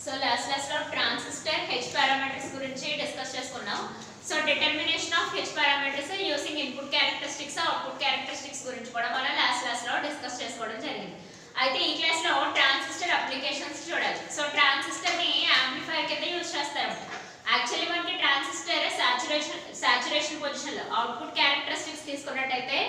So last లో transistor H parameters గురించి discuss చేసుకున్నాం. So determination of H parameters using input characteristics output characteristics గురించి కూడా మనం లాస్ట్ లో డిస్కస్ చేసుకోవడం జరిగింది. అయితే ఈ క్లాస్ లో ట్రాన్సిస్టర్ అప్లికేషన్స్ చూడాలి. సో ట్రాన్సిస్టర్ ని యాంప్లిఫైయర్ కింద యూజ్ చేస్తారు. యాక్చువల్లీ మనకి ట్రాన్సిస్టర్ సాచురేషన్ పొజిషన్ లో అవుట్పుట్ క్యారెక్టరిస్టిక్స్ తీసుకున్నట్టయితే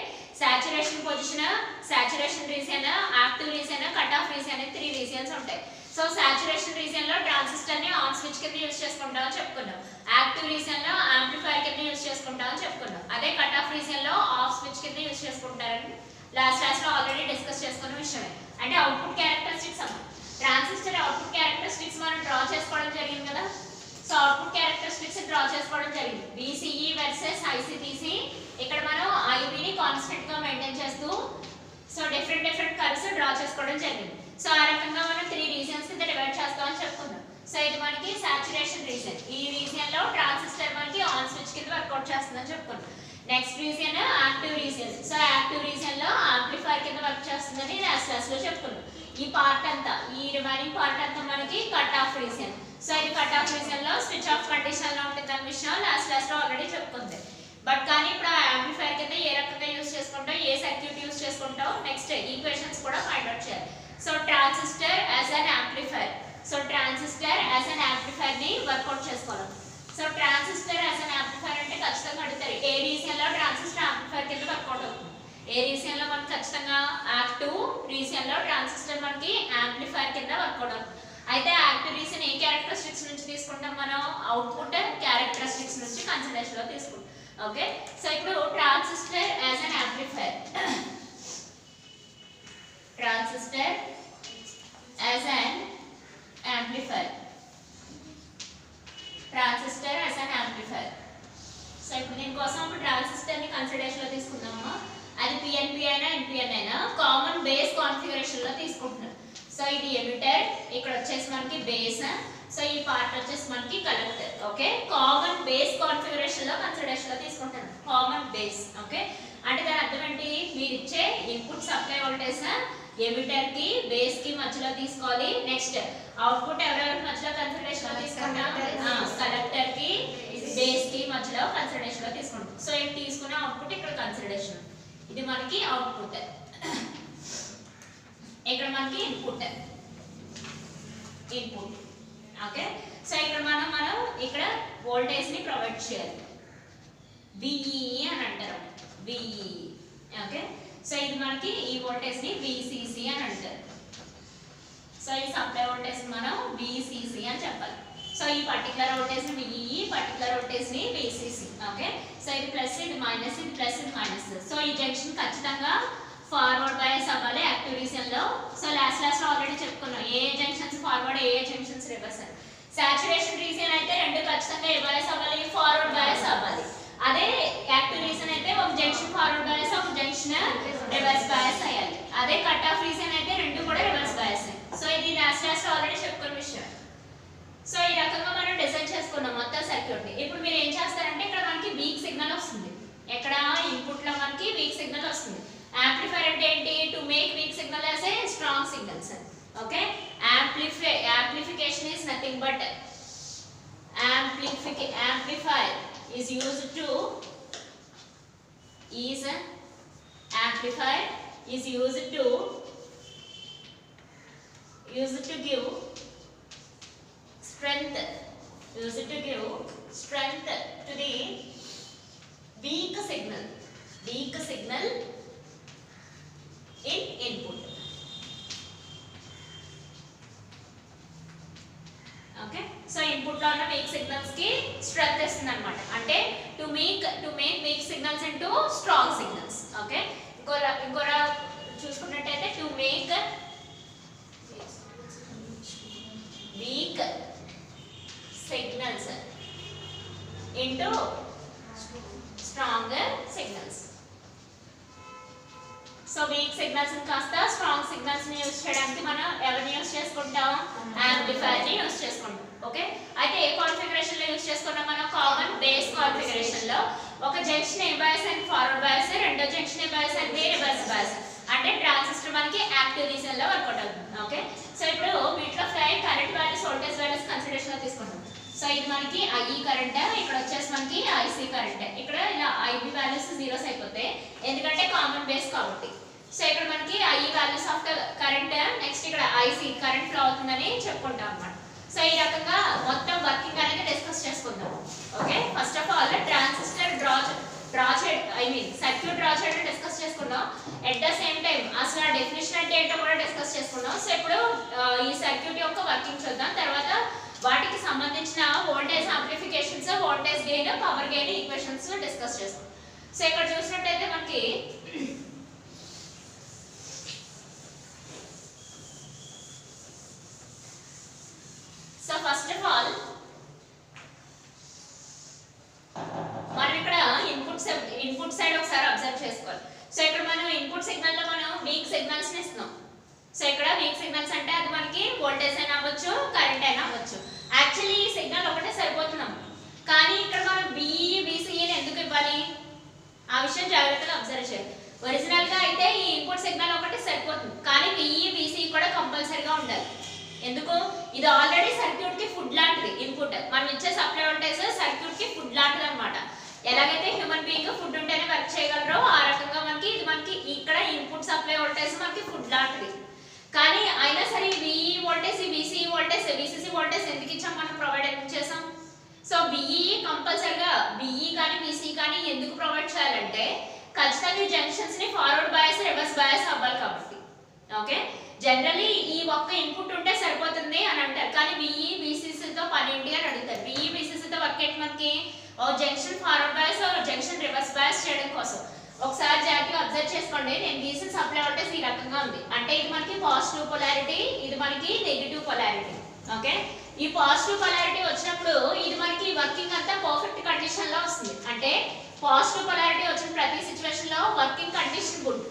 saturation position, saturation region, active region, cut off region అనే 3 రీజియన్స్ ఉంటాయి. సో సాచురేషన్ రీజియన్ లో ట్రాన్సిస్టర్ ని ఆన్ స్విచ్ కింద యూజ్ చేసుకుంటాం అని చెప్పుకున్నాం. యాక్టివ్ రీజియన్ లో యాంప్లిఫైయర్ కింద యూజ్ చేసుకుంటాం అని చెప్పుకున్నాం. అదే కట్ ఆఫ్ రీజియన్ లో ఆఫ్ స్విచ్ కింద యూజ్ చేసుకుంటారని లాస్ట్ క్లాస్ లో ఆల్రెడీ డిస్కస్ చేసుకున్న విషయమే. అంటే అవుట్పుట్ క్యారెక్టరిస్టిక్స్ అమ్మ ట్రాన్సిస్టర్ అవుట్పుట్ క్యారెక్టరిస్టిక్స్ మనం డ్రా చేసుకోవడం జరిగింది కదా. సో అవుట్పుట్ క్యారెక్టరిస్టిక్స్ డ్రా చేసుకోవడం జరిగింది. VCE versus ICTC. ఇక్కడ మనం IB ని కాన్స్టెంట్ గా మెయింటైన్ చేస్తూ సో డిఫరెంట్ కర్వ్స్ డ్రా చేసుకోవడం జరిగింది. సో ఆ రకంగా మనం 3 రీజియన్స్ కింద డివైడ్ చేస్తామని చెప్పుకున్నాం. సో ఇది మనకి సాచురేషన్ రీజియన్. ఈ రీజియన్ లో ట్రాన్సిస్టర్ మనకి ఆన్ స్విచ్ కింద వర్కౌట్ చేస్తుందని చెప్పుకున్నాం. Next region active region. So active region లో యాంప్లిఫైయర్ కింద వర్క్ చేస్తుందని లాస్ట్ క్లాస్ లో చెప్పుకున్నాం. ఈ పార్ట్ అంతా, ఈ రిమైనింగ్ పార్ట్ అంతా మనకి కట్ ఆఫ్ రీజియన్. సో ఇది కట్ ఆఫ్ రీజియన్ లో స్విచ్ ఆఫ్ కండిషన్ లో ఉంటుంది అనే విషయం లాస్ట్ క్లాస్ లో ఆల్రెడీ చెప్పుకుంది. బట్ కానీ ఇప్పుడు ఆ యాంప్లిఫైయర్ కింద ఏ రకంగా యూజ్ చేసుకుంటాం, ఏ సర్క్యూట్ యూజ్ చేసుకుంటాం, నెక్స్ట్ ఈక్వేషన్స్ కూడా ఫైండ్ అవుట్ చేయాలి. So transistor as an amplifier. So transistor as an amplifier ని వర్కౌట్ చేసుకోవాలి. So transistor as an amplifier అంటే ఖచ్చితంగా అడుగుతారు ఏ రీజియన్ లో ట్రాన్సిస్టర్ యాంప్లిఫైయర్ కింద వర్కౌట్ అవుతుంది. ఏ రీజియన్ లో మనకి ఖచ్చితంగా యాక్టివ్ రీజియన్ లో ట్రాన్సిస్టర్ మనకి యాంప్లిఫైయర్ కింద వర్కౌట్ అవుతుంది. అయితే యాక్టివ్ రీజియన్ ఏ క్యారెక్టరిస్టిక్స్ నుంచి తీసుకుంటాం మనం, అవుట్పుట్ క్యారెక్టరిస్టిక్స్ నుంచి కన్సిడరేషన్ లో తీసుకుంటాం. ఓకే, సో ఇప్పుడు transistor as an amplifier. Transistor as an amplifier. Transistor as an amplifier. So ఇప్పుడు దీనికోసం ఇప్పుడు ట్రాన్సిస్టర్ ని కన్సిడరేషన్ లో తీసుకుందాము. అది PNP అయినా NPN అయినా కామన్ బేస్ కాన్ఫిగరేషన్ లో తీసుకుంటున్నాం. సో ఇది ఎమిటర్, ఇక్కడ వచ్చేసి మనకి బేస్, సో ఈ పార్ట్ వచ్చేసి మనకి collector. Okay, common base configuration లో కన్సిడరేషన్ లో తీసుకుంటాను. Common base. ఓకే, అంటే దాని అర్థం ఏంటి, మీరు ఇచ్చే ఇన్పుట్ సప్లై వోల్టేజ్ ఎమిటర్ కి బేస్ కి మధ్యలో తీసుకోవాలి. నెక్స్ట్ అవుట్పుట్ ఎవరెవరి మధ్యలో కన్సిడరేషన్ లో తీసుకుంటాం, కలెక్టర్ కి బేస్ కి మధ్యలో కన్సిడరేషన్ లో తీసుకుంటాం. సో ఇది తీసుకున్న అవుట్పుట్ ఇక్కడ కన్సిడరేషన్, ఇది మనకి అవుట్పుట్, ఇక్కడ మనకి ఇన్పుట్. ఓకే, సో ఇక్కడ మనం ఇక్కడ వోల్టేజ్ ని ప్రొవైడ్ చేయాలి. VEE అని అంటారు, VEE. ఓకే, సో ఇది మనకి ఈ వోల్టేజ్ ని VCC అని అంటారు. సో ఈ సప్లై వోల్టేజ్ మనం VCC అని చెప్పాలి. సో ఈ పర్టికులర్ వోల్టేజ్ ని VEE, పర్టికులర్ వోల్టేజ్ ని VCC. ఓకే, సో ఇది ప్లస్, ఇది మైనస్, ఇది ప్లస్, ఇది మైనస్. సో ఈ జంక్షన్ ఖచ్చితంగా ఫార్వర్డ్ బయాస్ అవ్వాలి యాక్టివ్ రీజియన్ లో. సో లాస్ట్ లో ఆల్రెడీ చెప్పుకున్నాం ఏ జంక్షన్స్ ఫార్వర్డ్, ఏ జంక్షన్స్ రివర్స్ అని. సాచురేషన్ రీజియన్ అయితే రెండు ఖచ్చితంగా ఏ బయాస్ అవ్వాలి, ఫార్వర్డ్ బయాస్ అవ్వాలి. అదే యాక్టివ్ రీజియన్ అయితే ఒక జంక్షన్ ఫార్వర్డ్ బయాస్, ఒక జంక్షన్ రివర్స్ బయాస్ అయ్యాలి. అదే కట్ ఆఫ్ రీజియన్ అయితే రెండు కూడా రివర్స్ బయాస్. సో ఇది లాస్ట్ లో ఆల్రెడీ చెప్పుకున్న విషయం. సో ఈ రకంగా మనం డిజైన్ చేసుకున్నాం మొత్తం సర్క్యూట్ ని. ఇప్పుడు మీరు ఏం చేస్తారంటే ఇక్కడ మనకి వీక్ సిగ్నల్ వస్తుంది, ఎక్కడ ఇన్పుట్ లో మనకి వీక్ సిగ్నల్ వస్తుంది. యాంప్లిఫైయర్ అంటే ఏంటి, to make week signal as a strong signals. Okay, amplification is nothing but amplifier is used to give strength, to the weak signal in input. Okay, so input లో ఉన్న weak signals కి strength ఇస్తుంది అన్నమాట. అంటే to make weak signals into strong signals. Okay, ఇంకోరా చూసుకున్నట్టయితే to make weak signals into strong signals. So weak signals కాస్త strong signals ని యూజ్ చేయడానికి మనం ఎవరిని యూజ్ చేసుకుంటాం, యాంప్లిఫైయర్ ని యూజ్ చేసుకుంటాం. ఓకే, అయితే ఏ కాన్ఫిగరేషన్ లో యూజ్ చేసుకున్నాం మనం, కామన్ బేస్ కాన్ఫిగరేషన్ లో. ఒక జంక్షన్ ఏ బయాస్ అండ్ ఫార్వర్డ్ బయాస్, రెండో జంక్షన్ ఏ బయాస్ అండ్ రివర్స్ బయాస్. అంటే ట్రాన్సిస్టర్ మనకి యాక్టివ్ రీజియన్ లో వర్కౌట్ అవుతుంది. ఓకే, సో ఇప్పుడు వీటిలో current values, voltage values so ఇది మనకి ఐఈ కరెంట్, ఇక్కడ వచ్చేసి మనకి ఐసీ కరెంట్. ఇక్కడ ఇలా ఐబి వాల్యూస్ జీరోస్ అయిపోతాయి ఎందుకంటే కామన్ బేస్ కాబట్టి. సో ఇక్కడ మనకి IE values of current, next ఇక్కడ ఐసీ కరెంట్ ఫ్లో అవుతుందని చెప్పుకుంటాం అన్నమాట. సో ఈ రకంగా మొత్తం వర్కింగ్ అనేది డిస్కస్ చేసుకుందాం. Okay, first of all transistor circuit draw చేయడం డిస్కస్ చేసుకుందాం. ఎట్ ద సేమ్ టైం అసలు ఆ డెఫినేషన్ అంటే ఏంటో కూడా డిస్కస్ చేసుకుందాం. సో ఇప్పుడు ఈ సర్క్యూట్ యొక్క వర్కింగ్ చూద్దాం. తర్వాత వాటికి సంబంధించిన voltage amplifications, voltage gain, power gain equations discuss చేస్తాం. సో ఇక్కడ చూసినట్టయితే మనకి సో ఫస్ట్ ఆఫ్ ఆల్ మనం ఇక్కడ ఇన్పుట్ సైడ్ ఒకసారి అబ్జర్వ్ చేసుకోవాలి. సో ఇక్కడ మనం ఇన్పుట్ సిగ్నల్ లో మనం వీక్ సిగ్నల్స్ ని ఇస్తున్నాం. సో ఇక్కడ వీక్ సిగ్నల్స్ అంటే అది మనకి వోల్టేజ్ అయినా అవ్వచ్చు, కరెంట్ అయినా అవ్వచ్చు. యాక్చువల్లీ ఈ సిగ్నల్ ఒకటే సరిపోతున్నాం, కానీ ఇక్కడ మనం బిఈ బిసిఈని ఎందుకు ఇవ్వాలి ఆ విషయం జాగ్రత్తగా అబ్జర్వ్ చేయాలి. ఒరిజినల్ గా అయితే ఈ ఇన్పుట్ సిగ్నల్ ఒకటి సరిపోతుంది, కానీ బిఈ బిసిఈ కూడా కంపల్సరీగా ఉండాలి. ఎందుకు? ఇది ఆల్రెడీ సర్క్యూట్ కి ఫుడ్ లాంటిది. ఇన్పుట్ మనం ఇచ్చే సప్లై వోల్టేజ్ సర్క్యూట్ కి ఫుడ్ లాంటిది అన్నమాట. ఎలాగైతే హ్యూమన్ బీయింగ్ ఫుడ్ ఉంటేనే వర్క్ చేయగలరో ఆ రకంగా మనకి ఇది మనకి ఇక్కడ ఇన్పుట్ సప్లై వోల్టేజ్ మనకి ఫుడ్ లాంటిది. కానీ అయినా సరే BE voltage, BCE voltage, BCC voltage ఎందుకు ఇచ్చాం, మనం ప్రొవైడ్ ఎందుకు చేసాం? సో బిఈ కంపల్సరీగా బిఈ కానీ బిసిఈ కానీ ఎందుకు ప్రొవైడ్ చేయాలంటే ఖచ్చితంగా జంక్షన్స్ ని ఫార్వర్డ్ బయాస్, రివర్స్ బయాస్ అవ్వాలి కాబట్టి. ఓకే, జనరల్లీ ఈ ఒక్క ఇన్పుట్ ఉంటే సరిపోతుంది అని అంటారు, కానీ బిఈ బిసిసితో పని ఏంటి అని అడుగుతారు. బిఈ బిసిసితో వర్క్ ఏంటి మనకి junction forward bias, junction reverse bias చేయడం కోసం. ఒకసారి జాగ్రత్తగా అబ్జర్వ్ చేసుకోండి. నేను గీసిన సప్లై వోల్టేజ్ ఈ రకంగా ఉంది అంటే ఇది మనకి పాజిటివ్ పొలారిటీ, ఇది మనకి నెగిటివ్ పొలారిటీ. ఓకే, ఈ పాజిటివ్ పొలారిటీ వచ్చినప్పుడు ఇది మనకి వర్కింగ్ అంతా పర్ఫెక్ట్ కండిషన్ లో వస్తుంది. అంటే పాజిటివ్ పొలారిటీ వచ్చిన ప్రతి సిచ్యువేషన్ లో working condition good,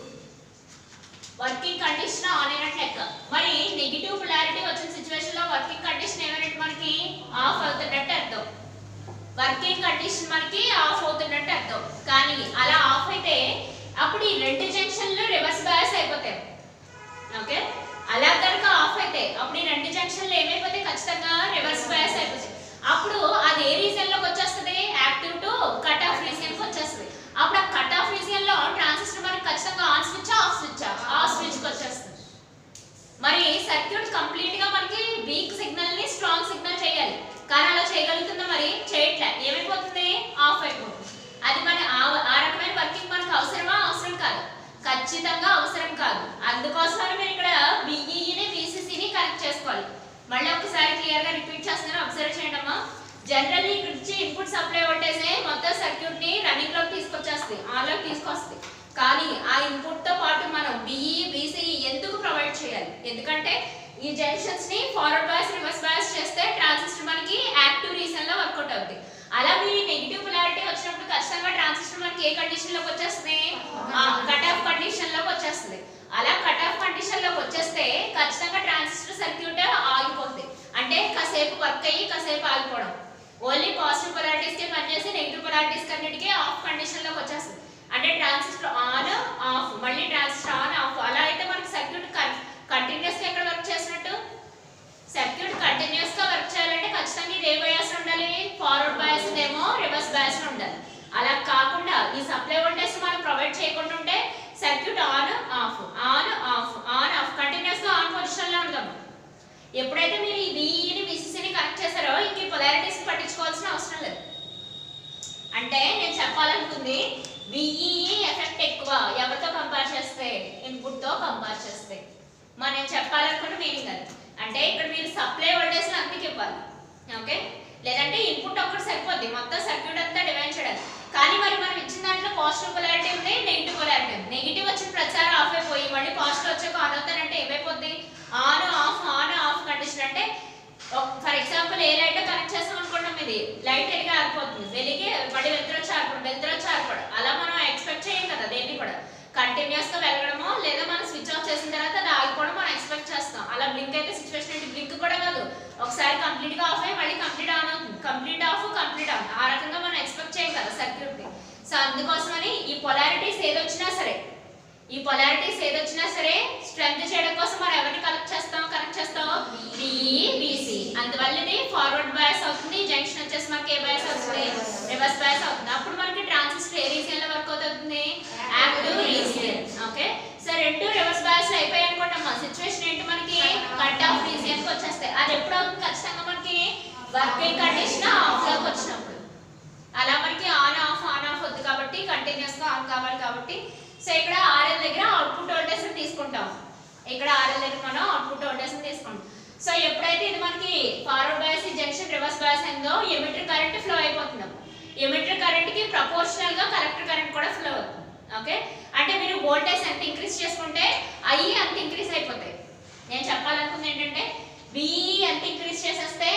working condition on అయినట్టు లెక్క. మరి నెగిటివ్ పొలారిటీ వచ్చిన సిచ్యువేషన్ లో వర్కింగ్ కండిషన్ ఏమైనట్టు మనకి ఆఫ్ అవుతున్నట్టు అర్థం. వర్కింగ్ కండిషన్ మనకి ఆఫ్ అవుతున్నట్టు అర్థం. కానీ అలా ఆఫ్ అయితే అప్పుడు ఈ రెండు జంక్షన్లు రివర్స్ బయాస్ అయిపోతాయి. ఓకే, అలా కనుక ఆఫ్ అయితే అప్పుడు ఈ రెండు జంక్షన్లు ఏమైపోతాయి, ఖచ్చితంగా రివర్స్ బయాస్ అయిపోతాయి. అప్పుడు అది ఏ రీజియన్ లోకి వచ్చేస్తుంది, active to cut off region కి వచ్చేస్తుంది. అప్పుడు ఆ కట్ ఆఫ్ రీజియన్ లో ట్రాన్సిస్టర్ మనకి ఖచ్చితంగా on switch, off switch, off switch కి వచ్చేస్తుంది. మరి సర్క్యూట్ కంప్లీట్ గా మనకి వీక్ సిగ్నల్ ని స్ట్రాంగ్ సిగ్నల్ చేయాలి, కానీ అలా చేయగలుగుతుందా? మరి చేయట్లే. ఏమైపోతుంది, ఆఫ్ అయిపోతుంది. అది మన ఆ రకమైన వర్కింగ్ మనకు అవసరమా? అవసరం కాదు, ఖచ్చితంగా అవసరం కాదు. అందుకోసమని మీరు ఇక్కడ బిఈని బిసిసిని కనెక్ట్ చేసుకోవాలి. మళ్ళీ ఒకసారి క్లియర్ గా రిపీట్ చేస్తున్నాను, అబ్జర్వ్ చేయండి అమ్మా. జనరల్లీ ఇక్కడ నుంచి ఇన్పుట్ సప్లై వోల్టేజ్ మొత్తం సర్క్యూట్ ని రన్నింగ్ లోకి తీసుకొచ్చేస్తుంది, ఆన్ లోకి తీసుకొస్తుంది. కానీ ఆ ఇన్పుట్ తో పాటు మనం బిఈ బిసిఈ ఎందుకు ప్రొవైడ్ చేయాలి? ఎందుకంటే ఈ జంక్షన్స్ ని ఫార్వర్డ్ బయాస్, రివర్స్ బయాస్ చేస్తే ట్రాన్సిస్టర్ మనకి యాక్టివ్ రీజన్ లో వర్కౌట్ అవుతుంది. అలా మీరు నెగిటివ్ పొలారిటీ వచ్చినప్పుడు ఖచ్చితంగా ట్రాన్సిస్టర్ మనకి ఏ కండిషన్ లోకి వచ్చేస్తుంది, కట్ ఆఫ్ కండిషన్ లోకి వచ్చేస్తుంది. అలా కట్ ఆఫ్ కండిషన్ లోకి వచ్చేస్తే ఖచ్చితంగా ట్రాన్సిస్టర్ సర్క్యూట్ ఆగిపోతుంది. అంటే కాసేపు వర్క్ అయ్యి కాసేపు ఆగిపోవడం. ఓన్లీ పాజిటివ్ పొలారిటీస్ కి పనిచేసి నెగిటివ్ పొలారిటీస్ కన్నిటికీ ఆఫ్ కండిషన్ లోకి వచ్చేస్తుంది. అంటే ట్రాన్సిస్టర్ ఆన్ ఆఫ్, మళ్ళీ ట్రాన్సిస్టర్ ఆన్ ఆఫ్. అలా అయితే మనకి సర్క్యూట్ కంటిన్యూస్ గా ఎక్కడ వర్క్ చేసినట్టు, సర్క్యూట్ కంటిన్యూస్ గా వర్క్ చేయాలంటే ఖచ్చితంగా ఇది ఏ బయాస్ ఉండాలి, ఫార్వర్డ్ బయాస్, ఏమో రివర్స్ బయాస్ ఉండాలి. అలా కాకుండా ఈ సప్లై వోల్టేజ్ మనం ప్రొవైడ్ చేయకుండా ఉంటే circuit on off, on off, on off continuous గా ఆన్ పొజిషన్ లో ఉందాం. ఎప్పుడైతే మీరు ఈ బిఈని బిసిసిని కనెక్ట్ చేశారో ఇంక ఈ పొలారిటీస్ పట్టించుకోవాల్సిన అవసరం లేదు. అంటే నేను చెప్పాలనుకుంది బిఈ ఎఫెక్ట్ ఎక్కువ ఎవరితో కంపేర్ చేస్తే, ఇన్పుట్ తో కంపేర్ చేస్తే. నేను చెప్పాలనుకున్న మీనింగ్ అది. అంటే ఇక్కడ మీరు సప్లై వోల్టేజ్ అంతకి ఇవ్వాలి. ఓకే, లేదంటే ఇన్పుట్ ఒక్కటి సరిపోద్ది, మొత్తం సర్క్యూట్ అంతా డివైడ్ చేయాలి. కానీ మరి మనం ఇచ్చిన దాంట్లో పాజిటివ్ పొలారిటీ ఉంది, నెగిటివ్ పొలారిటీ ఉంది. నెగిటివ్ వచ్చిన ప్రచారం ఆఫ్ అయిపోయి మళ్ళీ పాజిటివ్ వచ్చాక ఆన్ అవుతానంటే ఏమైపోద్ది, ఆన్ ఆఫ్ కండిషన్. అంటే for example A light connect చేస్తాం అనుకుంటాం, ఇది లైట్ వెలిగి ఆరిపోతుంది, వెలిగి మళ్ళీ వెళ్తురొచ్చి ఆరిపోవడం. అలా మనం ఎక్స్పెక్ట్ చేయం కదా దేన్ని కూడా. కంటిన్యూస్ గా వెలగడమో లేదా మనం స్విచ్ ఆఫ్ చేసిన తర్వాత అది ఆగిపోవడం మనం ఎక్స్పెక్ట్ చేస్తాం. అలా బ్లింక్ అయితే సిచ్యువేషన్ ఏంటి, బ్లింక్ కూడా కాదు, ఒకసారి కంప్లీట్ గా ఆఫ్ అయ్యి మళ్ళీ కంప్లీట్ ఆన్ అవుతుంది, కంప్లీట్ ఆఫ్ కంప్లీట్ ఆన్. ఆ రకంగా మనం ఎక్స్పెక్ట్ చేయం కదా సర్క్యూట్ ని. సో అందుకోసమని ఈ పొలారిటీస్ ఏదొచ్చినా సరే స్ట్రెంత్ చేయడం కోసం మనం ఎవరిని కనెక్ట్ చేస్తాం, బిఈ బిసి. అందువల్ల ఇది ఫార్వర్డ్ బయాస్ అవుతుంది, జంక్షన్ వచ్చేసి మనకి ఏ బయాస్ అవుతుంది, రివర్స్ బయాస్ అవుతుంది. అప్పుడు మనకి ట్రాన్సిస్టర్ ఏ రీజియన్ లో వర్క్ అవుతుంది, యాక్టివ్ రీజియన్. ఓకే, సో రెండు రివర్స్ బయాస్ అయిపోయాయి అనుకుంటాం. మన సిచువేషన్ ఏంటి, మనకి కట్ ఆఫ్ రీజియన్ కి వచ్చేస్తాయి. అది ఎప్పుడు అవుతుంది, ఖచ్చితంగా మనకి వర్కింగ్ కండిషన్ ఆఫ్ లోకి వచ్చినప్పుడు. అలా మనకి ఆన్ ఆఫ్ వద్దు కాబట్టి కంటిన్యూస్ గా ఆన్ కావాలి కాబట్టి. సో ఇక్కడ RL దగ్గర అవుట్పుట్ వోల్టేజ్ తీసుకుంటాం, ఇక్కడ RL దగ్గర మనం అవుట్పుట్ వోల్టేజ్ తీసుకుంటాం. సో ఎప్పుడైతే ఇది మనకి forward bias junction reverse bias అయిందో ఎమిటర్ కరెంట్ ఫ్లో అయిపోతుంది. ఎమిటర్ కరెంట్ కి ప్రపోర్షనల్ గా కలెక్టర్ కరెంట్ కూడా ఫ్లో అవుతుంది. ఓకే, అంటే మీరు వోల్టేజ్ ఎంత ఇంక్రీజ్ చేసుకుంటే I అంత ఇంక్రీజ్ అయిపోతాయి. నేను చెప్పాలనుకుంది ఏంటంటే VE ఎంత ఇంక్రీజ్ చేసేస్తే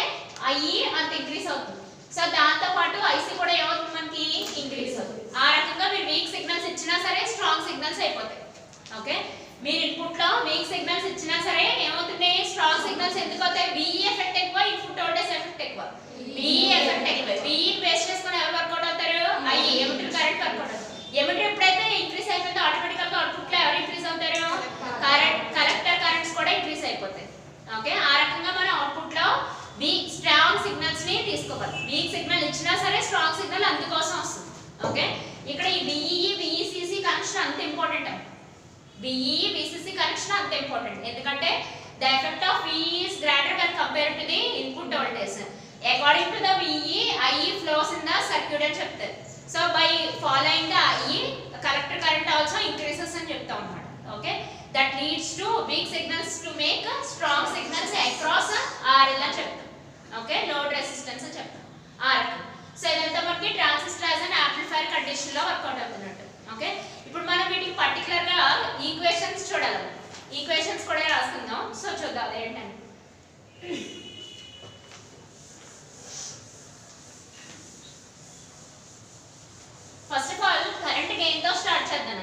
I అంత ఇంక్రీజ్ అవుతుంది. సో దాంతో పాటు IC కూడా ఏమవుతుంది, మనకి ఇంక్రీజ్ అవుతుంది. ఆ రకంగా మీరు వీక్ సిగ్నల్స్ ఇచ్చినా సరే స్ట్రాంగ్ సిగ్నల్స్ అయిపోతాయి. ఓకే, మీరు ఇన్పుట్ లో వీక్ సిగ్నల్స్ ఇచ్చినా సరే ఏమవుతుంది, స్ట్రాంగ్ సిగ్నల్స్ ఎందుకు అవుతాయి, VE ఎఫెక్ట్ ఎక్కువ, ఇన్పుట్ వోల్టేజ్ ఎఫెక్ట్ ఎక్కువ. VE ఎఫెక్ట్ ఎక్కువ, VE బేస్ చేసుకొని ఎవరు వర్కౌట్ అవుతారు, I ఎమిటర్ కరెంట్ వర్కౌట్ అవుతుంది. ఎమిటర్ ఎప్పుడైతే ఇంక్రీజ్ అయిపోతుందో ఆటోమేటికల్ గా అవుట్పుట్ లో ఎవరు ఇంక్రీజ్ అవుతారు, కలెక్టర్ కరెంట్స్ కూడా ఇంక్రీజ్ అయిపోతాయి. ఓకే, ఆ రకంగా మనం అవుట్పుట్ లో వీక్ స్ట్రాంగ్ సిగ్నల్స్ ని తీసుకోవాలి. వీక్ సిగ్నల్ ఇచ్చినా సరే స్ట్రాంగ్ సిగ్నల్ అందుకోసం వస్తుంది. ఓకే, ఇక్కడ ఈ VEE VCC కనెక్షన్ అంత ఇంపార్టెంట్. VEE VCC కనెక్షన్ అంత ఇంపార్టెంట్ ఎందుకంటే the effect of VEE is greater when compared to the input voltage. According to the VEE, IE flows in the circuit అని చెప్తారు. So by following the IE, collector current also increases అని చెప్తా ఉన్నాడు. Okay, that leads to weak signals to make strong signals across RL అని చెప్తాం. Okay, load resistance అని చెప్తాం. ఆ రకం. సో ఇదంతా మనకి transistor as an amplifier condition లో వర్కౌట్ అవుతున్నట్టు. ఓకే, ఇప్పుడు మనం వీటికి పర్టికులర్ గా ఈక్వేషన్స్ చూడాలి. ఈక్వేషన్స్ కూడా రాసుకుందాం. సో చూద్దాం ఏంటంటే first of all current gain తో స్టార్ట్ చేద్దాం.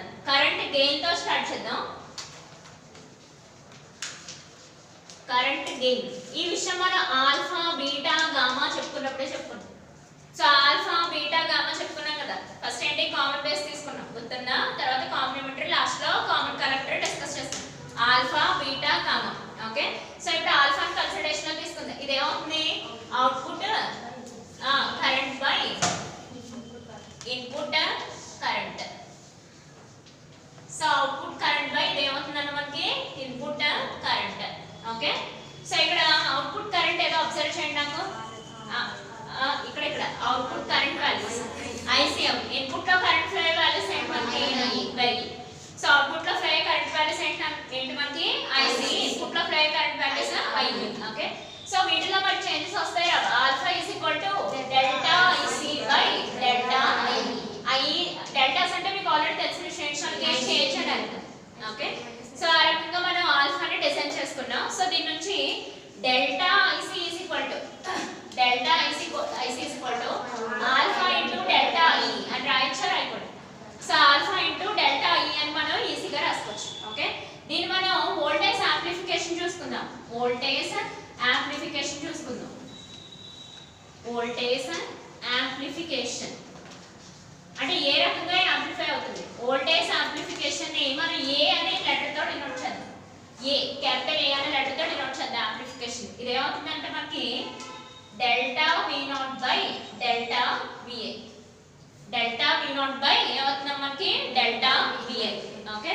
కరెంట్ గెయిన్ ఈ విషయం మనం ఆల్ఫా బీటా గామా చెప్పుకున్నప్పుడే చెప్పుకున్నాం. సో ఆల్ఫా బీటా గామా చెప్పుకున్నాం కదా. ఫస్ట్ ఏంటి, కామన్ బేస్ తీసుకున్నాం గుర్తుందా, తర్వాత కాంప్లిమెంటరీ, లాస్ట్ లో కామన్ కలెక్టర్ డిస్కస్ చేస్తాం. Alpha beta gamma. Okay, so ఇప్పుడు ఆల్ఫా కన్సిడరేషన్ లో తీసుకుందాం. ఇది ఏమవుతుంది, output current by input current. So output current by ఇది ఏమవుతుందన్న మనకి ఇన్పుట్ కరెంట్. ఓకే, సో ఇక్కడ అవుట్పుట్ కరెంట్ ఏదో అబ్జర్వ్ చేయండి నాకు. ఇక్కడ output current values ICM, input లో కరెంట్ ఫ్లో వాల్యూస్ ఏంటి మనకి VE. సో అవుట్పుట్ లో ఫ్లో కరెంట్ వాల్యూస్ ఏంటి మనకి IC, ఇన్పుట్ లో flow current values IE. Okay, so వీటిలో మరి చేంజెస్ వస్తాయి. Alpha is equal to delta IC by delta IE. Deltas అంటే మీకు ఆల్రెడీ తెలిసిన విషయం, చేంజ్ అని అర్థం. ఓకే, సో ఆ రకంగా మనం ఆల్ఫాని డిజైన్ చేసుకున్నాం. సో దీని నుంచి delta IC is equal to alpha into delta E అని రాయకూడదు. So alpha into delta E అని మనం ఈజీగా రాసుకోవచ్చు. ఓకే, దీన్ని మనం వోల్టేజ్ యాంప్లిఫికేషన్ చూసుకుందాం. వోల్టేజ్ యాంప్లిఫికేషన్ అంటే ఏ రకంగా యాంప్లిఫై అవుతుంది. వోల్టేజ్ యాంప్లిఫికేషన్ ని మనం A అనే లెటర్ తో డినోట్ చేద్దాం. క్యాపిటల్ A అనే లెటర్ తో డినోట్ చేద్దాం యాంప్లిఫికేషన్. ఇది ఏమవుతుందంటే మనకి delta V0 by delta VA. Delta V0 by ఏమవుతుంది మనకి డెల్టా VA. ఓకే,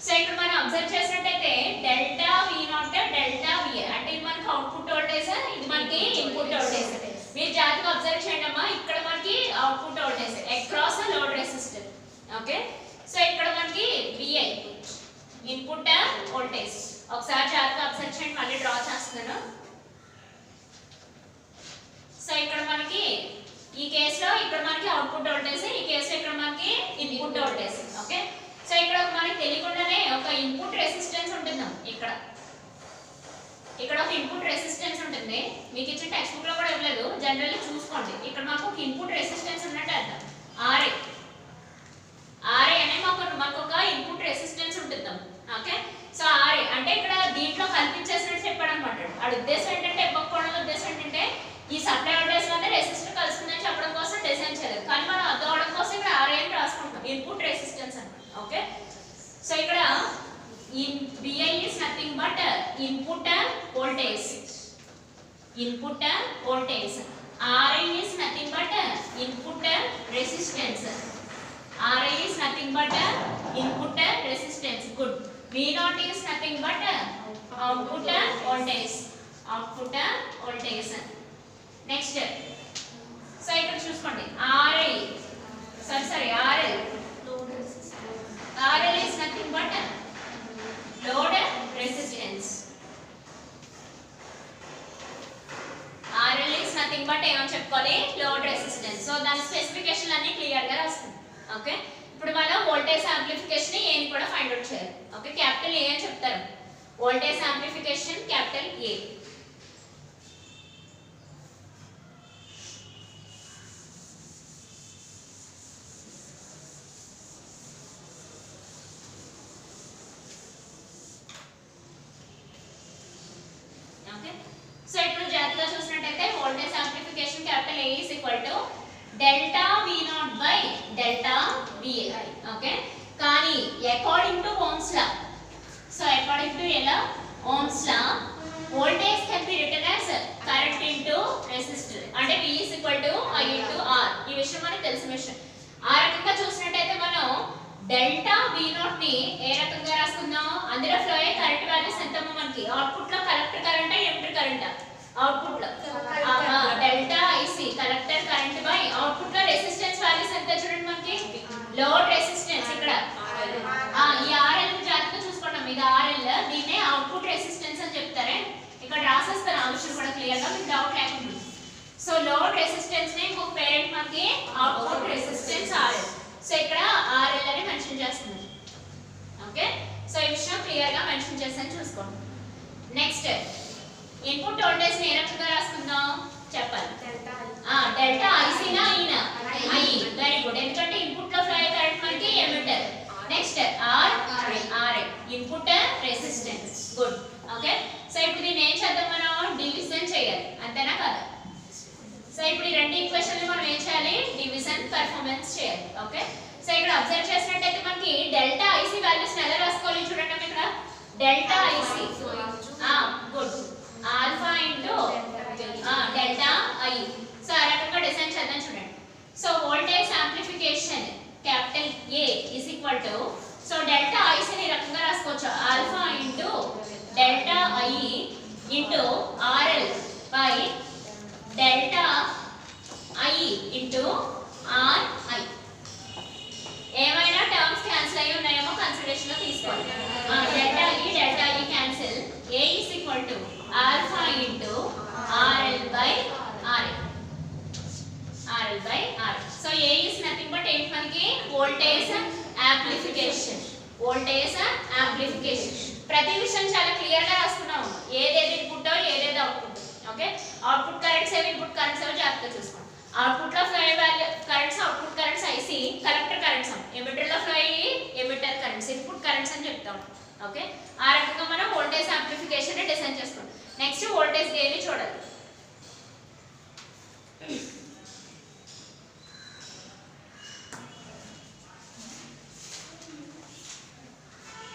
సో ఇక్కడ మనం అబ్జర్వ్ చేసినట్టయితే డెల్టా V0 డెల్టా VA అంటే ఇది మనకి అవుట్పుట్ వోల్టేజ్, ఇది మనకి ఇన్పుట్ వోల్టేజ్. మీరు జాగ్రత్తగా అబ్జర్వ్ చేయండి అమ్మా. ఇక్కడ మనకి output voltage across load resistor. Okay, so ఇక్కడ మనకి VI ఇన్పుట్ వోల్టేజ్. ఒకసారి జాగ్రత్తగా అబ్జర్వ్ చేయండి, మళ్ళీ డ్రా చేస్తున్నాను. సో ఇక్కడ మనకి ఈ కేసులో ఇక్కడ మనకి అవుట్పుట్ వోల్టేజ్, ఈ కేసులో ఇక్కడ మనకి ఇన్పుట్ వోల్టేజ్. ఓకే, సో ఇక్కడ మనకి తెలియకుండానే ఒక ఇన్పుట్ రెసిస్టెన్స్ ఉంటుంది. ఇక్కడ ఒక ఇన్పుట్ రెసిస్టెన్స్ ఉంటుంది. మీకు ఇచ్చిన టెక్స్ట్ బుక్ లో కూడా ఇవ్వలేదు, జనరల్లీ చూసుకోండి. ఇక్కడ మనకు ఒక ఇన్పుట్ రెసిస్టెన్స్ ఉన్నట్టు అర్థం. RA అనే మనకు ఒక ఇన్పుట్ రెసిస్టెన్స్ ఉంటుంది. ఓకే, సో RA అంటే ఇక్కడ దీంట్లో కల్పించేసినట్టు చెప్పాడు అనమాట. ఆ ఉద్దేశం ఏంటంటే ఇవ్వకపోవడం ఉద్దేశం ఏంటంటే ఈ సప్లై వోల్టేజ్ లోనే రెసిస్టర్ కలుస్తుందని చెప్పడం కోసం డిజైన్ చేయలేదు. కానీ మనం అర్థం అవడం కోసం ఇక్కడ RA అని రాసుకుంటాం, ఇన్పుట్ రెసిస్టెన్స్ అన్నమాట. ఓకే, సో ఇక్కడ VI is nothing but input voltage. input voltage. RL is nothing but input resistance. RL is nothing but input resistance. Good. V0 is nothing but output voltage. Output voltage. Next. So ఇక్కడ చూసుకోండి RL. Sorry RL. RL is nothing but load resistance. RL is nothing but ఏమని చెప్పుకోవాలి load resistance. So దాని specification అన్ని clear గా రాస్తుంది. Okay ఇప్పుడు మనం వోల్టేజ్ యాంప్లిఫికేషన్ ఏ ని కూడా ఫైండ్ అవుట్ చేయాలి. ఓకే క్యాపిటల్ ఏ అని చెప్తారు. Voltage amplification capital A. So ఇప్పుడు జాగ్రత్తగా చూసినట్టయితే voltage amplification capital A is equal to delta V0 by delta VI. Okay కానీ according to Ohm's law, so according to ఎలా Ohm's law voltage can be written as current into resistor. అంటే V is equal to I into R. ఈ విషయం మనకు తెలిసిన విషయం. ఆ రకంగా చూసినట్టయితే మనం డెల్టా V0 ని ఏ రకంగా రాసుకుందాం, అందులో ఫ్లో అయ్యే కరెంట్ వాల్యూస్ ఎంతమో మనకి అవుట్పుట్ లో collector current emitter current output లో delta IC collector current by output లో రెసిస్టెన్స్ వాల్యూస్ ఎంత చూడండి మనకి లోడ్ రెసిస్టెన్స్. ఇక్కడ ఈ RL ని జాగ్రత్తగా చూసుకుంటాం. ఇది RL, దీన్నే అవుట్పుట్ రెసిస్టెన్స్ అని చెప్తారే. ఇక్కడ రాసేస్తాను ఆ విషయం కూడా క్లియర్ గా మీకు డౌట్ లేకుండా. సో లోడ్ రెసిస్టెన్స్ ని ఇంకొక పేరెంట్ మనకి అవుట్పుట్ రెసిస్టెన్స్ RL. సో ఇక్కడ RL అని మెన్షన్ చేస్తున్నాను. ఓకే సో ఈ విషయం క్లియర్ గా మెన్షన్ చేసాను చూసుకోండి. నెక్స్ట్ ఇన్పుట్ వోల్టేజ్ ని ఏ రకంగా రాసుకుందాం చెప్పాలి. డెల్టా IC నా ఈనా I. Very good. ఎందుకంటే ఇన్పుట్ లో ఫ్లో అయ్యే కరెంట్ మనకి emitter. Next RL input resistance. Good. Okay so ఇప్పుడు దీన్ని ఏం చేద్దాం మనం డివిజన్ చేయాలి అంతేనా కదా. సో ఇప్పుడు ఈ రెండు ఈక్వేషన్లు మనం ఏం చేయాలి డివిజన్ పెర్ఫార్మెన్స్ చేయాలి. ఓకే సో ఇక్కడ అబ్జర్వ్ చేసినట్టయితే మనకి డెల్టా IC వాల్యూస్ ఎలా రాసుకోవాలి చూడండి. ఇక్కడ delta IC good alpha into delta I. So ఆ రకంగా డిజైన్ చేద్దాం చూడండి. So voltage amplification capital A is equal to so delta IC ని ఈ రకంగా రాసుకోవచ్చు alpha into delta I into RL by delta I into RI. ఏమైనా terms cancel అయ్యి ఉన్నాయేమో కన్సిడరేషన్ లో తీసుకోవాలి. Delta I cancel. A is equal to alpha into RL by RL. So A is nothing but ఏంటి మనకి voltage amplification. Voltage amplification ప్రతి విషయం చాలా క్లియర్ గా రాసుకున్నాము. ఏదేది ఇన్పుట్ ఏదేది అవుట్పుట్. ఓకే అవుట్పుట్ కరెంట్స్ ఏవి ఇన్పుట్ కరెంట్స్ ఏవి జాగ్రత్తగా చూసుకోండి. అవుట్పుట్ లో ఫ్లో అయ్యే value currents output currents IC, collector currents emitter లో ఫ్లో అయ్యి ఎమిటర్ కరెంట్స్ ఇన్పుట్ కరెంట్స్ అని చెప్తాం. ఓకే ఆ రకంగా మనం వోల్టేజ్ యాంప్లిఫికేషన్ ని డిజైన్ చేసుకోండి. నెక్స్ట్ వోల్టేజ్ గెయిన్ ని చూడాలి.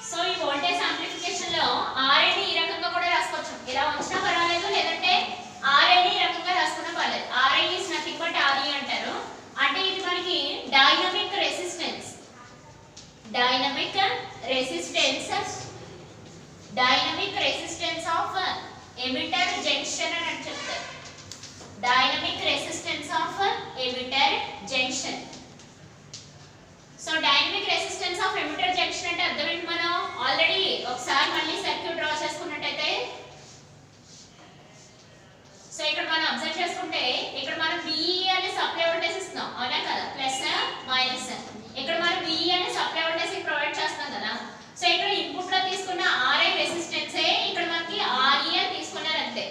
సో ఈ వోల్టేజ్ యాంప్లిఫికేషన్ లో RA ని ఈ రకంగా కూడా రాసుకోవచ్చు. ఇలా ఉంచినా పర్వాలేదు, లేదంటే RA ని ఈ రకంగా రాసుకున్నా పర్లేదు. RA is nothing but RE అంటారు. అంటే ఇది మనకి dynamic resistance. Dynamic resistance of emitter junction అని చెప్తారు. Dynamic resistance of emitter junction. So dynamic resistance of emitter junction అంటే అర్థం ఏంటి, మనం ఆల్రెడీ ఒకసారి మళ్ళీ సర్క్యూట్ డ్రా చేసుకున్నట్టయితే సో ఇక్కడ మనం అబ్జర్వ్ చేసుకుంటే ఇక్కడ మనం VE అనే సప్లై వోల్టేజ్ ఇస్తున్నాం అవునా కదా, ప్లస్ మైనస్. ఇక్కడ మనం VE అనే సప్లై వోల్టేజ్ ప్రొవైడ్ చేస్తున్నాం కదా. సో ఇక్కడ ఇన్పుట్ లో తీసుకున్న RI రెసిస్టెన్స్ ఇక్కడ మనకి RE అని తీసుకున్నారు అంతే.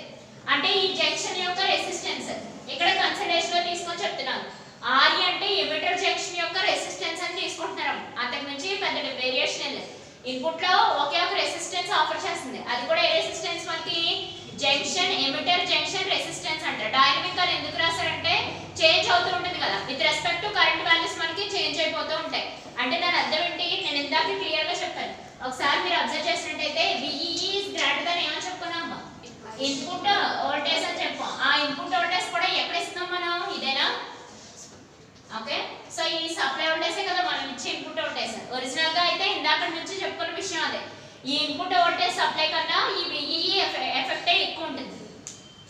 అంటే ఈ జంక్షన్ యొక్క రెసిస్టెన్స్ ఇక్కడ కన్సిడరేషన్ లో తీసుకొని చెప్తున్నాను. RE అంటే ఎమిటర్ జంక్షన్ యొక్క రెసిస్టెన్స్ అని తీసుకుంటున్నారు. అంతకు మించి పెద్ద వేరియేషన్ లేదు. ఇన్పుట్ లో ఒకే ఒక రెసిస్టెన్స్ ఆఫర్ చేస్తుంది. అది కూడా ఏ రెసిస్టెన్స్ మనకి జంక్షన్ ఎమిటర్ జంక్షన్ రెసిస్టెన్స్ అంటారు. డైనమిక్ అని ఎందుకు రాశారంటే చేంజ్ అవుతూ ఉంటుంది కదా, with respect to current values మనకి చేంజ్ అయిపోతూ ఉంటాయి. అంటే దాని అర్థం ఏంటి, నేను ఇందాక క్లియర్ గా చెప్పాను. ఒకసారి మీరు అబ్జర్వ్ చేసినట్టయితే VE is greater than ఏమని చెప్పుకున్నాము, ఇన్పుట్ వోల్టేజ్ అని చెప్పు. సప్లై వోల్టేజ్ కదా మనం ఇచ్చే ఇన్పుట్ వోల్టేజ్. ఒరిజినల్ గా అయితే ఇందాక నుంచి చెప్పుకున్న విషయం అదే, ఈ ఇన్పుట్ వోల్టేజ్ సప్లై కన్నా ఈ ఎఫెక్ట్ ఎక్కువ ఉంటుంది.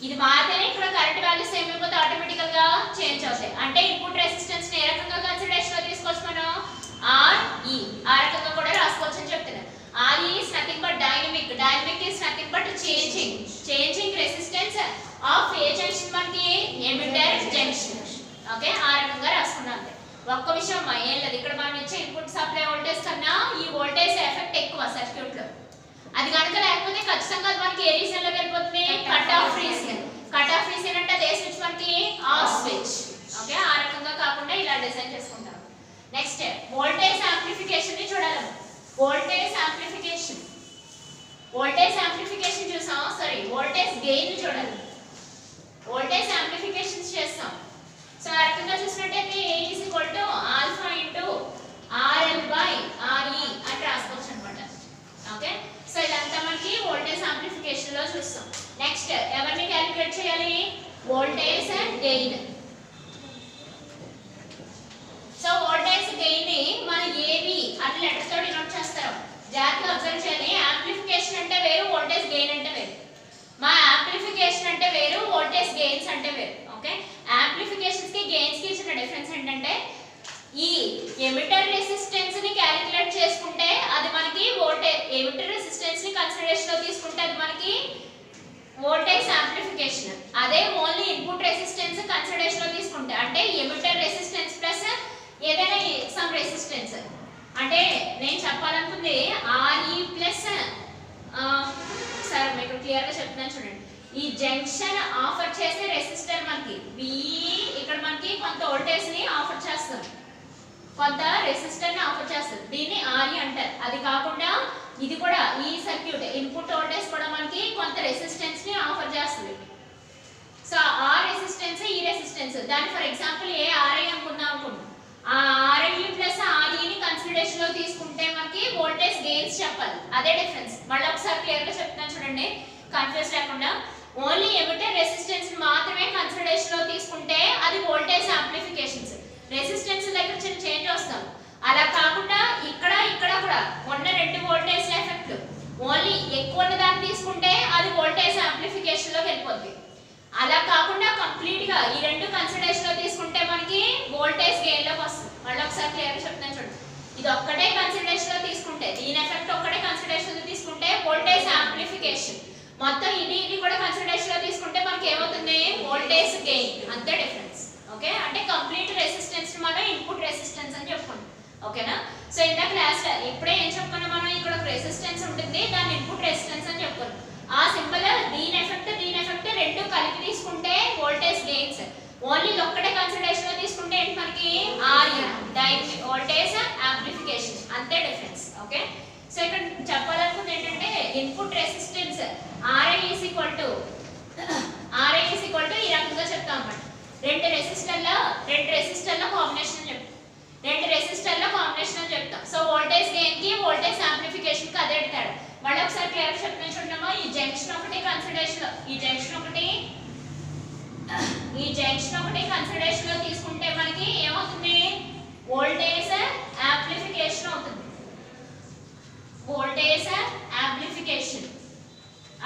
ఇది మాత్రమే ఇక్కడ కరెంట్ వాల్యూస్ ఏమైపోతే ఆటోమేటికల్ గా చేంజ్ అవుతాయి. అంటే ఇన్పుట్ రెసిస్టెన్స్ ని ఏ రకంగా కన్సిడరేషన్ లో తీసుకోవచ్చు మనం, RE ఆ రకంగా కూడా రాసుకోవచ్చు అని చెప్తున్నాను. RE is nothing but dynamic. Dynamic is nothing but changing resistance of a junction మనకి ఎమిటర్ జంక్షన్. ఓకే, ఆ రకంగా రాసుకున్నాం. ఒక్క విషయం ఏం లేదు, ఇక్కడ మనం ఇచ్చే ఇన్పుట్ సప్లై వోల్టేజ్ కన్నా ఈ వోల్టేజ్ ఎఫెక్ట్ ఎక్కువ సర్క్యూట్ లో. అది కనుక లేకపోతే ఖచ్చితంగా మనకి ఏ రీజన్ లోకి వెళ్ళిపోతుంది, cut off reason. Cut off reason అంటే అదే స్విచ్ మనకి ఆఫ్ స్విచ్. ఓకే, ఆ రకంగా కాకుండా ఇలా డిజైన్ చేసుకుంటాం. నెక్స్ట్ వోల్టేజ్ యాంప్లిఫికేషన్ ని చూడాలి. వోల్టేజ్ యాంప్లిఫికేషన్ చూసాం, సారీ వోల్టేజ్ గెయిన్ ని చూడాలి. వోల్టేజ్ యాంప్లిఫికేషన్ చేస్తాం. సో ఆ రకంగా చూసినట్టయితే A is equal to alpha into RL by RE అని రాసుకోవచ్చు అనమాట. ఓకే, సో ఇదంతా మనకి వోల్టేజ్ యాంప్లిఫికేషన్ లో చూస్తాం. నెక్స్ట్ ఎవరిని క్యాలిక్యులేట్ చేయాలి, voltage gain. So voltage gain ని మనం AB అని లెటర్ తో డినోట్ చేస్తాం. జాగ్రత్తగా అబ్జర్వ్ చేయాలి. యాంప్లిఫికేషన్ అంటే వేరు, వోల్టేజ్ గెయిన్ అంటే వేరు. మా యాంప్లిఫికేషన్ అంటే వేరు, వోల్టేజ్ గెయిన్స్ అంటే వేరు. ఓకే, యాంప్లిఫికేషన్స్ కి గెయిన్స్ కి ఇచ్చిన డిఫరెన్స్ ఏంటంటే ఈ ఎమిటర్ రెసిస్టెన్స్ ని క్యాలిక్యులేట్ చేసుకుంటే అది మనకి వోల్టేజ్, ఎమిటర్ రెసిస్టెన్స్ ని కన్సిడరేషన్ లో తీసుకుంటే అది మనకి వోల్టేజ్ యాంప్లిఫికేషన్. అదే ఓన్లీ ఇన్పుట్ రెసిస్టెన్స్ కన్సిడరేషన్ లో తీసుకుంటే అంటే ఎమిటర్ రెసిస్టెన్స్ ప్లస్ ఏదైనా సమ్ రెసిస్టెన్స్. అంటే నేను చెప్పాలనుకుంది RE ప్లస్ సరే మీకు క్లియర్ గా చెప్తున్నాను చూడండి. ఈ జంక్షన్ ఆఫర్ చేసే రెసిస్టర్ మనకి VE, ఇక్కడ మనకి కొంత వోల్టేజ్ ని ఆఫర్ చేస్తాం, కొంత రెసిస్టర్ ని ఆఫర్ చేస్తాం, దీన్ని RE అంటారు. అది కాకుండా ఇది కూడా ఈ సర్క్యూట్ ఇన్పుట్ వోల్టేజ్ కూడా మనకి కొంత రెసిస్టెన్స్ ని ఆఫర్ చేస్తుంది. సో ఆ రెసిస్టెన్స్ ఈ రెసిస్టెన్స్ దాని ఫర్ ఎగ్జాంపుల్ RI అనుకుందాం అనుకుంటాం. ఆ RI ప్లస్ RE ని కన్సిడరేషన్ లో తీసుకుంటే మనకి వోల్టేజ్ గెయిన్స్ చెప్పాలి. అదే డిఫరెన్స్. మళ్ళీ ఒకసారి క్లియర్ గా చెప్తాను చూడండి, కన్ఫ్యూజ్ లేకుండా. ఓన్లీ ఎమిటర్ రెసిస్టెన్స్ మాత్రమే కన్సిడరేషన్ లో తీసుకుంటే అది వోల్టేజ్ యాంప్లిఫికేషన్స్. రెసిస్టెన్స్ దగ్గర చిన్న చేంజ్ వస్తాం. అలా కాకుండా ఇక్కడ కూడా ఉన్న రెండు వోల్టేజ్ ఎఫెక్ట్లు ఓన్లీ ఎక్కువ ఉన్న దాన్ని తీసుకుంటే అది వోల్టేజ్ యాంప్లిఫికేషన్ లోకి వెళ్ళిపోద్ది. అలా కాకుండా కంప్లీట్ గా ఈ రెండు కన్సిడరేషన్ లో తీసుకుంటే మనకి వోల్టేజ్ గెయిన్ లోకి వస్తుంది. మళ్ళీ ఒకసారి క్లియర్ గా చెప్తాను చూడండి. ఇది ఒక్కటే కన్సిడరేషన్ లో తీసుకుంటే, దీని ఎఫెక్ట్ ఒక్కటే కన్సిడరేషన్ లో తీసుకుంటే వోల్టేజ్ యాంప్లిఫికేషన్. మొత్తం ఇది కూడా కన్సిడరేషన్ లో తీసుకుంటే మనకి ఏమవుతుంది, వోల్టేజ్ గెయిన్. అంతే డిఫరెన్స్. ఓకే, అంటే కంప్లీట్ రెసిస్టెన్స్ మనం ఇన్పుట్ రెసిస్టెన్స్ అని చెప్పుకుంటాం. ఓకేనా, సో ఇందాక క్లాస్ లో ఇప్పుడే ఏం చెప్పుకున్నాం మనం, ఇక్కడ ఒక రెసిస్టెన్స్ ఉంటుంది, దాన్ని ఇన్పుట్ రెసిస్టెన్స్ అని చెప్పుకున్నాం. ఆ సింబల్ దీని ఎఫెక్ట్ రెండు కలిపి తీసుకుంటే వోల్టేజ్ గెయిన్స్. ఓన్లీ ఒక్కటే కన్సిడరేషన్ లో తీసుకుంటే ఏంటి మనకి RE వోల్టేజ్ యాంప్లిఫికేషన్. అంతే డిఫరెన్స్. ఓకే, సో ఇక్కడ చెప్పాలనుకుంది ఏంటంటే input resistance RI is equal to ఈ రకంగా చెప్తాం అన్నమాట. రెండు రెసిస్టర్ల కాంబినేషన్ చెప్తాం. సో వోల్టేజ్ గెయిన్ కి వోల్టేజ్ యాంప్లిఫికేషన్ కి అదే తేడా. మళ్ళీ ఒకసారి క్లియర్ గా చెప్తాను చూడమ్మా. ఈ జంక్షన్ ఒకటి కన్సిడరేషన్ లో, ఈ జంక్షన్ ఒకటి కన్సిడరేషన్ లో తీసుకుంటే మనకి ఏమవుతుంది, వోల్టేజ్ యాంప్లిఫికేషన్ అవుతుంది. Voltage amplification.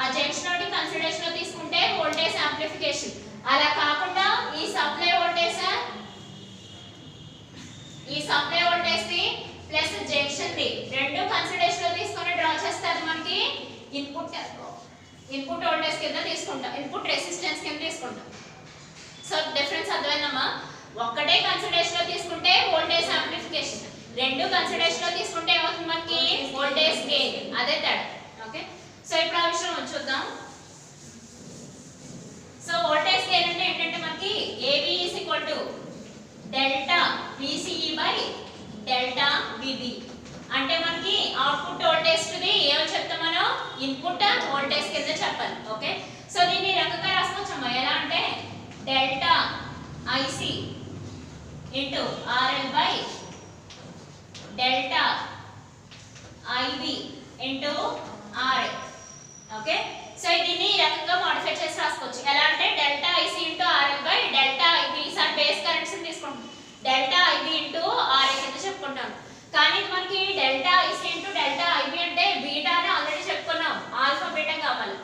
ఆ జంక్షన్ ఒకటి కన్సిడరేషన్ లో తీసుకుంటే వోల్టేజ్ యాంప్లిఫికేషన్. అలా కాకుండా ఈ సప్లై వోల్టేజ్ ని ప్లస్ జంక్షన్ ని రెండు కన్సిడరేషన్ లో తీసుకొని డ్రా చేస్తే అది మనకి ఇన్పుట్ వోల్టేజ్ కింద తీసుకుంటాం, ఇన్పుట్ రెసిస్టెన్స్ కింద తీసుకుంటాం. సో డిఫరెన్స్ అర్థమైందమ్మా. ఒక్కటే కన్సిడరేషన్ లో తీసుకుంటే వోల్టేజ్ యాంప్లిఫికేషన్, రెండు కన్సిడరేషన్ లో తీసుకుంటే ఏమవుతుంది మనకి వోల్టేజ్ గెయిన్. అదే తేడా. ఓకే, సో ఇప్పుడు ఆ విషయం చూద్దాం. సో వోల్టేజ్ గెయిన్ అంటే ఏంటంటే మనకి AB is equal to delta VCE by delta VB. అంటే మనకి అవుట్పుట్ వోల్టేజ్ ది ఏమో చెప్తాం మనం, ఇన్పుట్ వోల్టేజ్ కింద చెప్పాలి. ఓకే, సో దీన్ని రకంగా రాసుకోవచ్చమ్మా. ఎలా అంటే delta IC into RL by delta IB into RL. Okay, so దీన్ని ఈ రకంగా మోడిఫై చేసి రాసుకోవచ్చు. ఎలా అంటే delta IC into RL by delta IB. ఈసారి బేస్ కరెంట్స్ తీసుకుంటాం. డెల్టా IB into RL కానీ ఇది మనకి delta IC into delta IB అంటే బీటా అని ఆల్రెడీ చెప్పుకున్నాం, ఆల్ఫా బీటా కావాలి.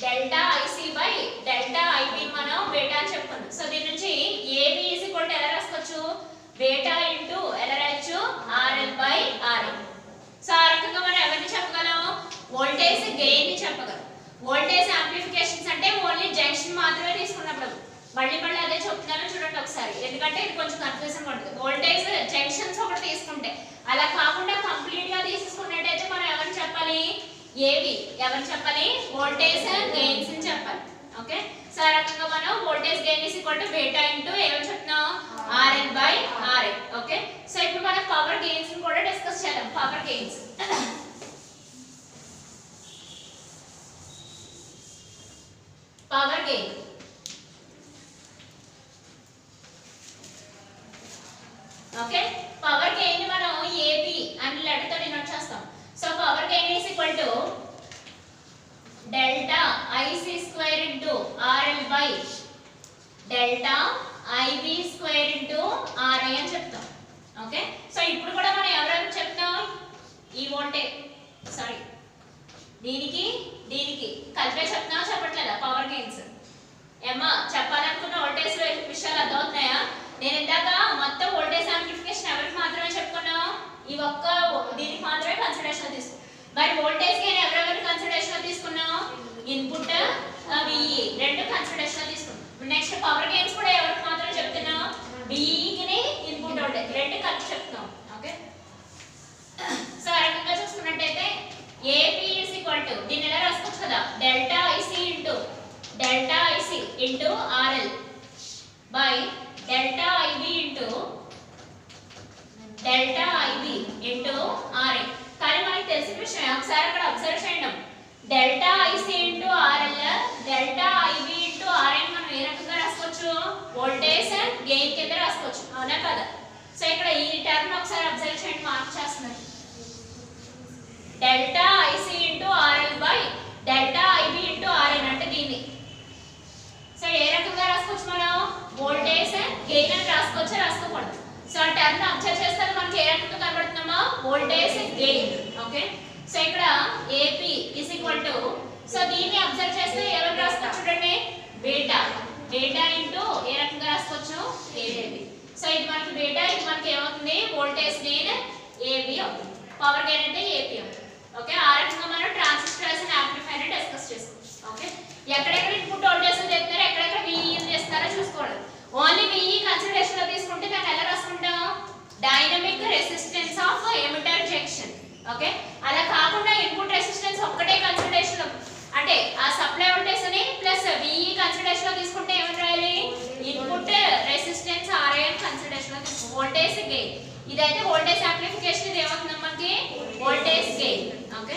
Delta IC by delta IB మనం బీటా అని చెప్పుకున్నాం. సో దీని నుంచి ఏబి ఈజ్ ఈక్వల్ టు ఎలా రాసుకోవచ్చు, బీటా ఇంటూ ఎలా రాయొచ్చు, ఆర్ఎల్ బై ఆర్ఎల్. సో ఆ రకంగా మనం ఎవరిని చెప్పగలం, వోల్టేజ్ గెయిన్ ని చెప్పగలం. వోల్టేజ్ యాంప్లిఫికేషన్స్ అంటే ఓన్లీ జంక్షన్ మాత్రమే తీసుకున్నప్పుడు, మళ్ళీ అదే చెప్తున్నాను చూడండి ఒకసారి, ఎందుకంటే ఇది కొంచెం కన్ఫ్యూజన్ ఉంటుంది. వోల్టేజ్ జంక్షన్స్ ఒకటి తీసుకుంటే, అలా కాకుండా కంప్లీట్ గా తీసుకున్నట్టయితే మనం ఎవరిని చెప్పాలి, ఏవి ఎవరిని చెప్పాలి, వోల్టేజ్ గెయిన్స్ అని చెప్పాలి. ఓకే, సో ఆ రకంగా మనం voltage gain is equal to beta into ఏమని చెప్తున్నాం, RN by RL. Okay, so ఇప్పుడు మనం పవర్ గెయిన్స్ ని కూడా డిస్కస్ చేద్దాం. Power gains, power gain. Okay, power gain మనం ఏపీ అని లెటర్ తో డినోట్ చేస్తాం. So power gain is equal to delta IC square into RL by delta IB square into RI అని చెప్తాం. ఓకే, సో ఇప్పుడు కూడా మనం ఎవరెవరు చెప్తాం, ఈ వోల్టేజ్ సారీ దీనికి దీనికి కలిపే చెప్తున్నావా చెప్పట్లేదా పవర్ గెయిన్స్? ఏమా చెప్పాలనుకున్న వోల్టేజ్ విషయాలు అర్థమవుతున్నాయా? నేను ఇందాక మొత్తం వోల్టేజ్ యాంప్లిఫికేషన్ ఎవరికి మాత్రమే చెప్పుకున్నాం, ఈ ఒక్క దీనికి మాత్రమే కన్సిడరేషన్ తీసుకున్నాం. మరి వోల్టేజ్ గెయిన్ ఎవరెవరు కన్సిడరేషన్ తీసుకున్నాం, ఇన్పుట్ విఈ రెండు కన్సిడరేషన్ తీసుకున్నాం. నెక్స్ట్ పవర్ గెయిన్స్ కూడా ఎవరికి మాత్రం చెప్తున్నాం, విఈకి ఇన్పుట్ వోల్టేజ్ రెండు కలిపి చెప్తున్నాం. ఓకే, సో ఆ రకంగా చూసుకున్నట్టయితే ఏపీ ఇస్ ఈక్వల్ టు దీన్ని ఎలా రాసుకోవచ్చు కదా, delta IC into delta IC into RL by delta IB into delta IB into RL. కానీ మనకి తెలిసిన విషయం ఒకసారి అక్కడ అబ్జర్వ్ చేయండి, delta IC into RL delta IB into RL మనం ఏ రకంగా రాసుకోవచ్చు, వోల్టేజ్ గెయిన్ కింద రాసుకోవచ్చు, అవునా కదా? సో ఇక్కడ ఈ టర్మ్ ఒకసారి అబ్జర్వ్ చేయండి, మార్క్ చేస్తున్నారు. Delta IC into RL by delta IB into RL అంటే దీన్ని సో ఏ రకంగా రాసుకోవచ్చు మనం, వోల్టేజ్ గెయిన్ అని రాసుకోవచ్చు, రాసుకోకూడదు. సో ఆ టర్మ్ అబ్జర్వ్ చేస్తే మనకి ఏ రకంగా కనబడుతుందమ్మా, వోల్టేజ్ గెయిన్. ఓకే, సో ఇక్కడ AP is equal to so దీన్ని అబ్జర్వ్ చేస్తే ఎవరు రాసుకోవచ్చు చూడండి, బీటా బీటా ఇంటూ ఏ రకంగా రాసుకోవచ్చు, ఏబి. సో ఇది మనకి బీటా, ఇది మనకి ఏమవుతుంది, వోల్టేజ్ గెయిన్ ఏబి అవుతుంది, పవర్ గెయిన్ అంటే ఏపీ అవుతుంది. ఓకే, ఆ రకంగా మనం ట్రాన్సిస్టర్స్ యాంప్లిఫైయర్ డిస్కస్ చేసుకుంటాం. ఓకే, ఎక్కడెక్కడ ఇన్పుట్ వోల్టేజ్ చేస్తారో ఎక్కడెక్కడ విఈ చేస్తారో చూసుకోవాలి. ఓన్లీ విఈ కన్సిడరేషన్ లో తీసుకుంటే దాన్ని ఎలా రాసుకుంటాం, dynamic resistance of emitter junction. Okay, అలా కాకుండా ఇన్పుట్ రెసిస్టెన్స్ ఒక్కటే కన్సిడరేషన్ లో అంటే ఆ సప్లై వోల్టేజ్ ని ప్లస్ విఈ కన్సిడరేషన్ లో తీసుకుంటే ఏమని రాయాలి, ఇన్పుట్ రెసిస్టెన్స్ ఆర్ఐఎన్ కన్సిడరేషన్ లో తీసుకుంటాం. వోల్టేజ్ గెయిన్ ఇదైతే వోల్టేజ్ యాంప్లిఫికేషన్, ఇది ఏమవుతుంది మనకి, వోల్టేజ్ గెయిన్. ఓకే,